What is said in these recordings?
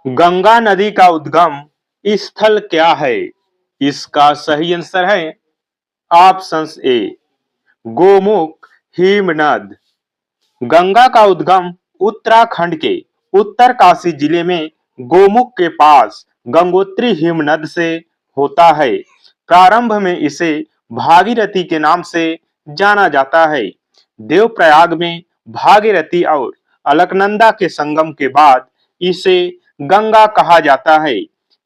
गंगा नदी का उद्गम स्थल क्या है? इसका सही आंसर है ऑप्शन ए गोमुख हिमनद। गंगा का उद्गम उत्तराखंड के उत्तरकाशी जिले में गोमुख के पास गंगोत्री हिमनद से होता है। प्रारंभ में इसे भागीरथी के नाम से जाना जाता है। देवप्रयाग में भागीरथी और अलकनंदा के संगम के बाद इसे गंगा कहा जाता है।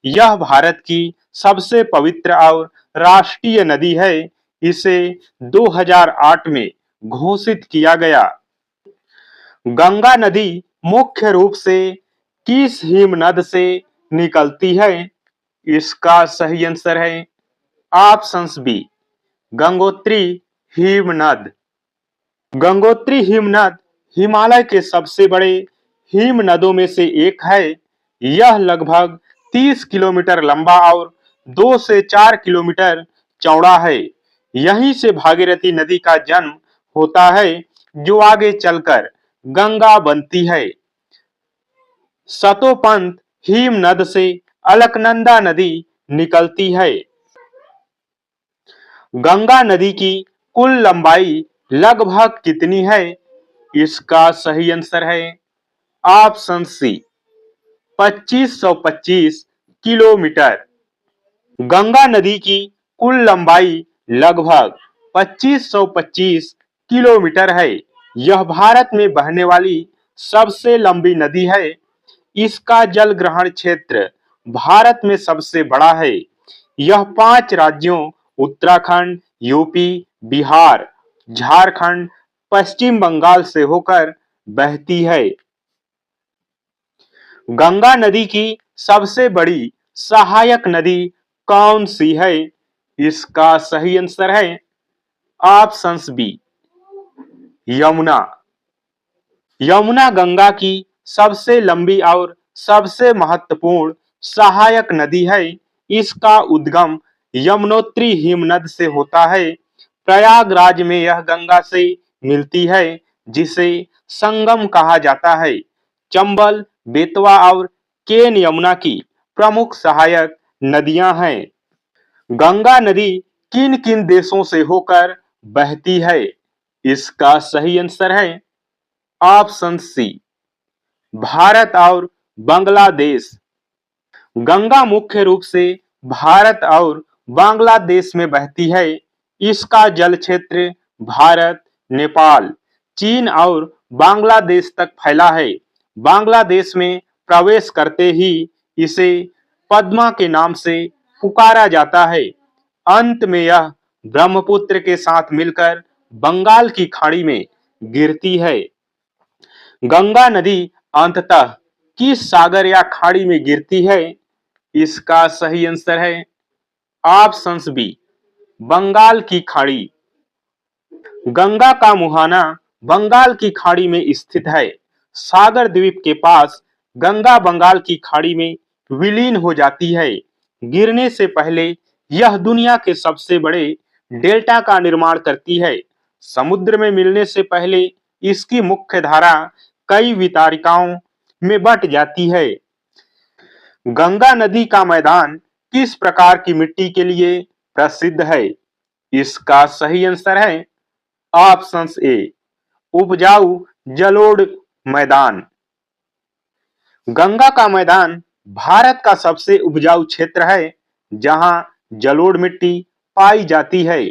यह भारत की सबसे पवित्र और राष्ट्रीय नदी है। इसे 2008 में घोषित किया गया। गंगा नदी मुख्य रूप से किस हिमनद से निकलती है? इसका सही आंसर है ऑप्शन बी गंगोत्री हिमनद। गंगोत्री हिमनद हिमालय के सबसे बड़े हिमनदों में से एक है। यह लगभग 30 किलोमीटर लंबा और 2 से 4 किलोमीटर चौड़ा है। यहीं से भागीरथी नदी का जन्म होता है, जो आगे चलकर गंगा बनती है। सतोपंथ हिमनद से अलकनंदा नदी निकलती है। गंगा नदी की कुल लंबाई लगभग कितनी है? इसका सही आंसर है ऑप्शन सी 2525 किलोमीटर। गंगा नदी की कुल लंबाई लगभग 2525 किलोमीटर है। यह भारत में बहने वाली सबसे लंबी नदी है। इसका जल ग्रहण क्षेत्र भारत में सबसे बड़ा है। यह 5 राज्यों उत्तराखंड, यूपी, बिहार, झारखंड, पश्चिम बंगाल से होकर बहती है। गंगा नदी की सबसे बड़ी सहायक नदी कौन सी है? इसका सही आंसर है ऑप्शन बी यमुना। यमुना गंगा की सबसे लंबी और सबसे महत्वपूर्ण सहायक नदी है। इसका उद्गम यमुनोत्री हिमनद से होता है। प्रयागराज में यह गंगा से मिलती है, जिसे संगम कहा जाता है। चंबल, बेतवा और केन यमुना की प्रमुख सहायक नदियां हैं। गंगा नदी किन किन देशों से होकर बहती है? इसका सही आंसर है ऑप्शन सी भारत और बांग्लादेश। गंगा मुख्य रूप से भारत और बांग्लादेश में बहती है। इसका जल क्षेत्र भारत, नेपाल, चीन और बांग्लादेश तक फैला है। बांग्लादेश में प्रवेश करते ही इसे पद्मा के नाम से पुकारा जाता है। अंत में यह ब्रह्मपुत्र के साथ मिलकर बंगाल की खाड़ी में गिरती है। गंगा नदी अंततः किस सागर या खाड़ी में गिरती है? इसका सही आंसर है ऑप्शन बी बंगाल की खाड़ी। गंगा का मुहाना बंगाल की खाड़ी में स्थित है। सागर द्वीप के पास गंगा बंगाल की खाड़ी में विलीन हो जाती है। गिरने से पहले यह दुनिया के सबसे बड़े डेल्टा का निर्माण करती है। समुद्र में मिलने से पहले इसकी मुख्य धारा कई वितारिकाओं में बट जाती है। गंगा नदी का मैदान किस प्रकार की मिट्टी के लिए प्रसिद्ध है? इसका सही आंसर है ऑप्शन ए उपजाऊ जलोढ़ मैदान। गंगा का मैदान भारत का सबसे उपजाऊ क्षेत्र है, जहां जलोढ़ मिट्टी पाई जाती है।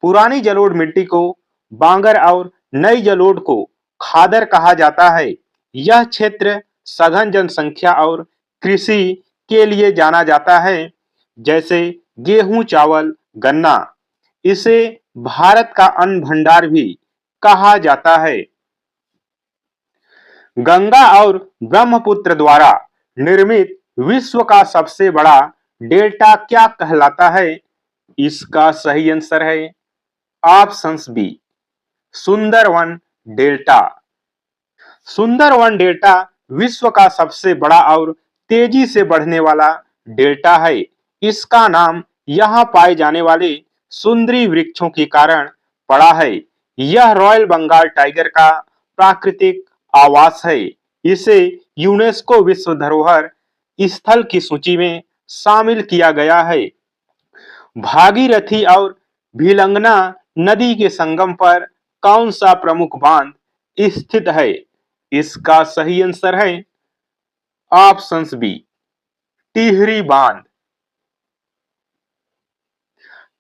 पुरानी जलोढ़ मिट्टी को बांगर और नई जलोढ़ को खादर कहा जाता है। यह क्षेत्र सघन जनसंख्या और कृषि के लिए जाना जाता है, जैसे गेहूं, चावल, गन्ना। इसे भारत का अन्न भंडार भी कहा जाता है। गंगा और ब्रह्मपुत्र द्वारा निर्मित विश्व का सबसे बड़ा डेल्टा क्या कहलाता है? इसका सही आंसर है option B Sundarban delta. Sundarban delta विश्व का सबसे बड़ा और तेजी से बढ़ने वाला डेल्टा है। इसका नाम यहाँ पाए जाने वाले सुंदरी वृक्षों के कारण पड़ा है। यह रॉयल बंगाल टाइगर का प्राकृतिक आवास है। इसे यूनेस्को विश्व धरोहर स्थल की सूची में शामिल किया गया है। भागीरथी और भिलंगना नदी के संगम पर कौन सा प्रमुख बांध स्थित है? इसका सही आंसर है ऑप्शंस बी, टिहरी बांध।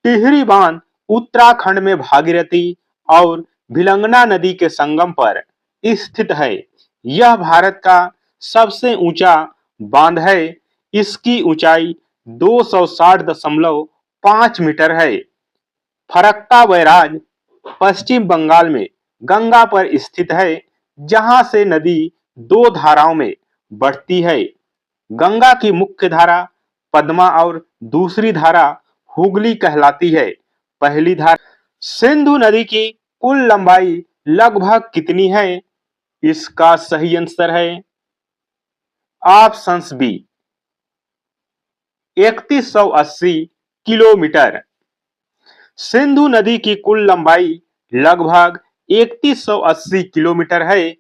टिहरी बांध उत्तराखंड में भागीरथी और भिलंगना नदी के संगम पर स्थित है। यह भारत का सबसे ऊंचा बांध है। इसकी ऊंचाई 260.5 मीटर है। फरक्का बैराज पश्चिम बंगाल में गंगा पर स्थित है, जहां से नदी दो धाराओं में बढ़ती है। गंगा की मुख्य धारा पद्मा और दूसरी धारा हुगली कहलाती है। पहली धारा सिंधु नदी की कुल लंबाई लगभग कितनी है? इसका सही आंसर है ऑप्शंस बी, 3180 किलोमीटर। सिंधु नदी की कुल लंबाई लगभग 3180 किलोमीटर है।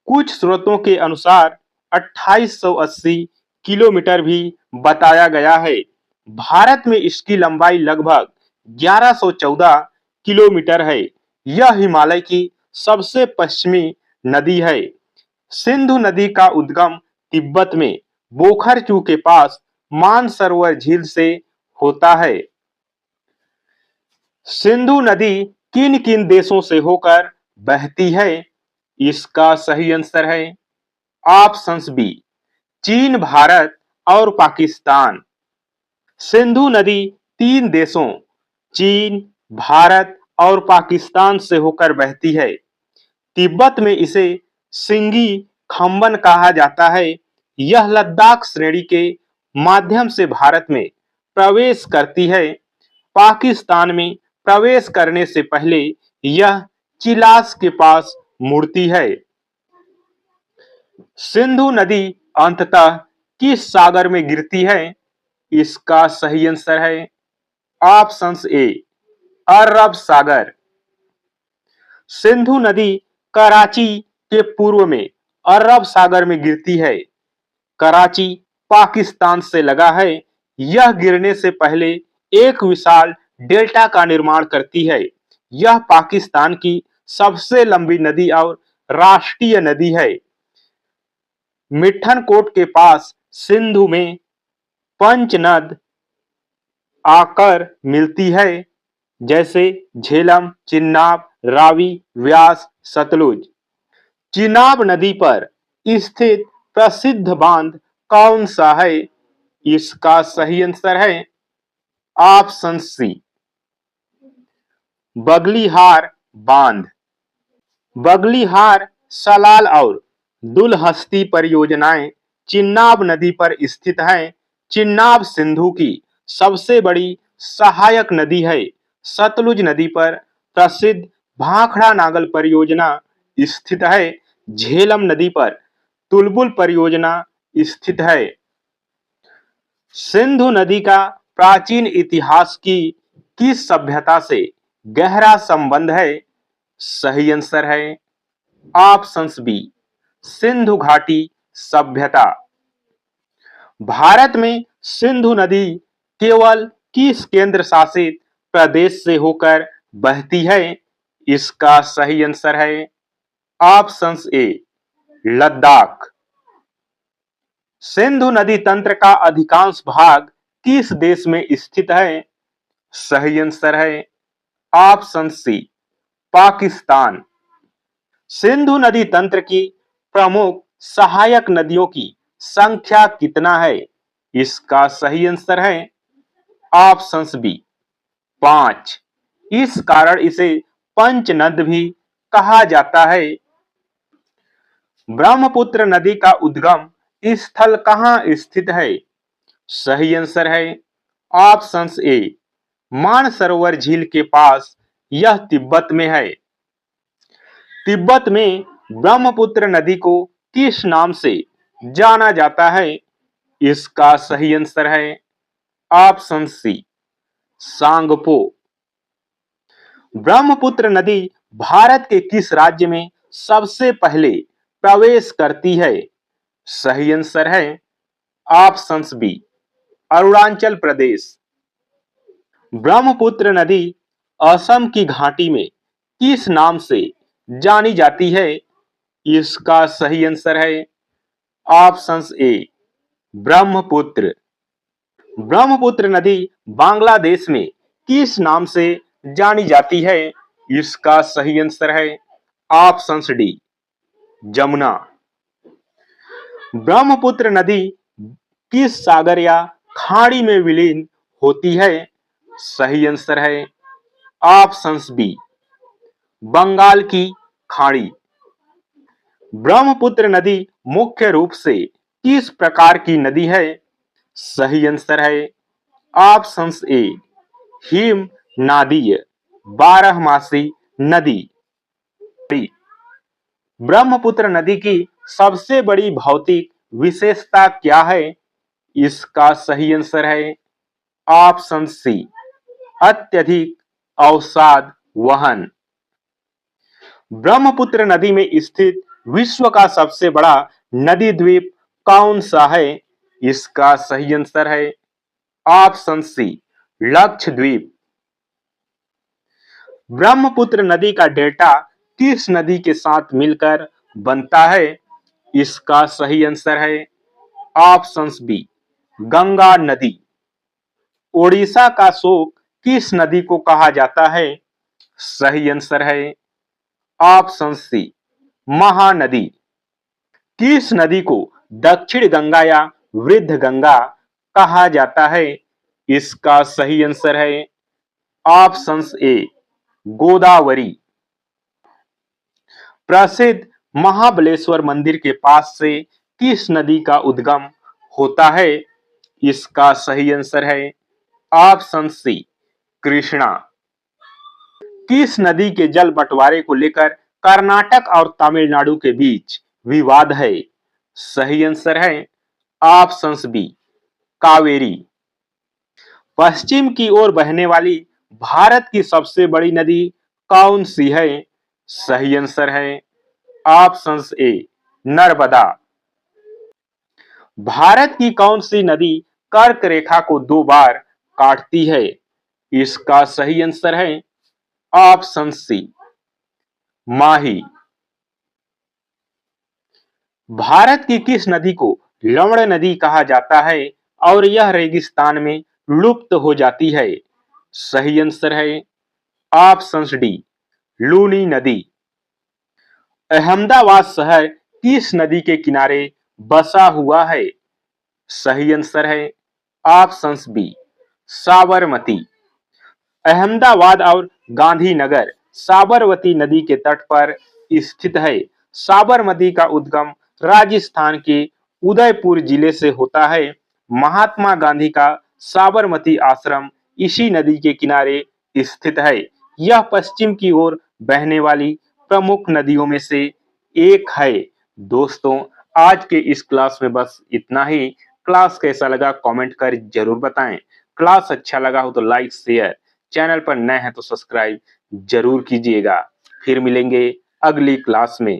कुछ स्रोतों के अनुसार 2880 किलोमीटर भी बताया गया है। भारत में इसकी लंबाई लगभग 1114 किलोमीटर है। यह हिमालय की सबसे पश्चिमी नदी है। सिंधु नदी का उद्गम तिब्बत में बोखरचू के पास मानसरोवर झील से होता है। सिंधु नदी किन किन देशों से होकर बहती है? इसका सही आंसर है ऑप्शंस बी, चीन, भारत और पाकिस्तान। सिंधु नदी तीन देशों चीन, भारत और पाकिस्तान से होकर बहती है। तिब्बत में इसे सिंगी खंबन कहा जाता है। यह लद्दाख श्रेणी के माध्यम से भारत में प्रवेश करती है। पाकिस्तान में प्रवेश करने से पहले यह चिलास के पास मुड़ती है। सिंधु नदी अंततः किस सागर में गिरती है? इसका सही आंसर है ऑप्शंस ए, अरब सागर। सिंधु नदी कराची के पूर्व में अरब सागर में गिरती है। कराची पाकिस्तान से लगा है। यह गिरने से पहले एक विशाल डेल्टा का निर्माण करती है। यह पाकिस्तान की सबसे लंबी नदी और राष्ट्रीय नदी है। मिठनकोट के पास सिंधु में पंचनद आकर मिलती है, जैसे झेलम, चिनाब, रावी, व्यास, सतलुज। चिनाब नदी पर स्थित प्रसिद्ध बांध कौन सा है? इसका सही आंसर है ऑप्शन सी, बगलिहार बांध। बगलिहार, सलाल और दुलहस्ती परियोजनाएं चिनाब नदी पर स्थित हैं। चिनाब सिंधु की सबसे बड़ी सहायक नदी है। सतलुज नदी पर प्रसिद्ध भाखड़ा नागल परियोजना स्थित है। झेलम नदी पर तुलबुल परियोजना स्थित है। सिंधु नदी का प्राचीन इतिहास की किस सभ्यता से गहरा संबंध है? सही आंसर है ऑप्शंस बी, सिंधु घाटी सभ्यता। भारत में सिंधु नदी केवल किस केंद्र शासित प्रदेश से होकर बहती है? इसका सही आंसर है ऑप्शंस ए, लद्दाख। सिंधु नदी तंत्र का अधिकांश भाग किस देश में स्थित है? सही आंसर है ऑप्शन सी, पाकिस्तान। सिंधु नदी तंत्र की प्रमुख सहायक नदियों की संख्या कितना है? इसका सही आंसर है ऑप्शंस बी, 5। इस कारण इसे पंचनद भी कहा जाता है। ब्रह्मपुत्र नदी का उद्गम स्थल कहां स्थित है? सही आंसर है ऑप्शंस ए, मानसरोवर झील के पास। यह तिब्बत में है। तिब्बत में ब्रह्मपुत्र नदी को किस नाम से जाना जाता है? इसका सही आंसर है ऑप्शन सी, सांगपो। ब्रह्मपुत्र नदी भारत के किस राज्य में सबसे पहले प्रवेश करती है? सही आंसर है ऑप्शंस बी अरुणाचल प्रदेश। ब्रह्मपुत्र नदी असम की घाटी में किस नाम से जानी जाती है? इसका सही आंसर है ऑप्शंस ए ब्रह्मपुत्र। ब्रह्मपुत्र नदी बांग्लादेश में किस नाम से जानी जाती है? इसका सही आंसर है ऑप्शंस डी जमुना। ब्रह्मपुत्र नदी किस सागर या खाड़ी में विलीन होती है? सही आंसर है ऑप्शंस बी बंगाल की खाड़ी। ब्रह्मपुत्र नदी मुख्य रूप से किस प्रकार की नदी है? सही आंसर है ऑप्शंस ए हिम नादीय बारहमासी नदी। ब्रह्मपुत्र नदी की सबसे बड़ी भौतिक विशेषता क्या है? इसका सही आंसर है ऑप्शन सी अत्यधिक अवसाद वहन। ब्रह्मपुत्र नदी में स्थित विश्व का सबसे बड़ा नदी द्वीप कौन सा है? इसका सही आंसर है ऑप्शन सी लक्षद्वीप। ब्रह्मपुत्र नदी का डेल्टा किस नदी के साथ मिलकर बनता है? इसका सही आंसर है ऑप्शंस बी गंगा नदी। ओडिशा का शोक किस नदी को कहा जाता है? सही आंसर है ऑप्शन सी महानदी। किस नदी को दक्षिण गंगा या वृद्ध गंगा कहा जाता है? इसका सही आंसर है ऑप्शंस ए गोदावरी। प्रसिद्ध महाबलेश्वर मंदिर के पास से किस नदी का उद्गम होता है? इसका सही आंसर है ऑप्शन सी कृष्णा। किस नदी के जल बंटवारे को लेकर कर्नाटक और तमिलनाडु के बीच विवाद है? सही आंसर है ऑप्शंस बी कावेरी। पश्चिम की ओर बहने वाली भारत की सबसे बड़ी नदी कौन सी है? सही आंसर है ऑप्शंस ए नर्मदा। भारत की कौन सी नदी कर्क रेखा को 2 बार काटती है? इसका सही आंसर है ऑप्शन सी माही। भारत की किस नदी को लवण नदी कहा जाता है और यह रेगिस्तान में लुप्त हो जाती है? सही आंसर है ऑप्शन डी लूनी नदी। अहमदाबाद शहर किस नदी के किनारे बसा हुआ है? सही आंसर है ऑप्शंस बी साबरमती। अहमदाबाद और गांधीनगर साबरमती नदी के तट पर स्थित है। साबरमती का उद्गम राजस्थान के उदयपुर जिले से होता है। महात्मा गांधी का साबरमती आश्रम इसी नदी के किनारे स्थित है। यह पश्चिम की ओर बहने वाली प्रमुख नदियों में से एक है। दोस्तों, आज के इस क्लास में बस इतना ही। क्लास कैसा लगा कमेंट कर जरूर बताएं। क्लास अच्छा लगा हो तो लाइक शेयर, चैनल पर नए हैं तो सब्सक्राइब जरूर कीजिएगा। फिर मिलेंगे अगली क्लास में।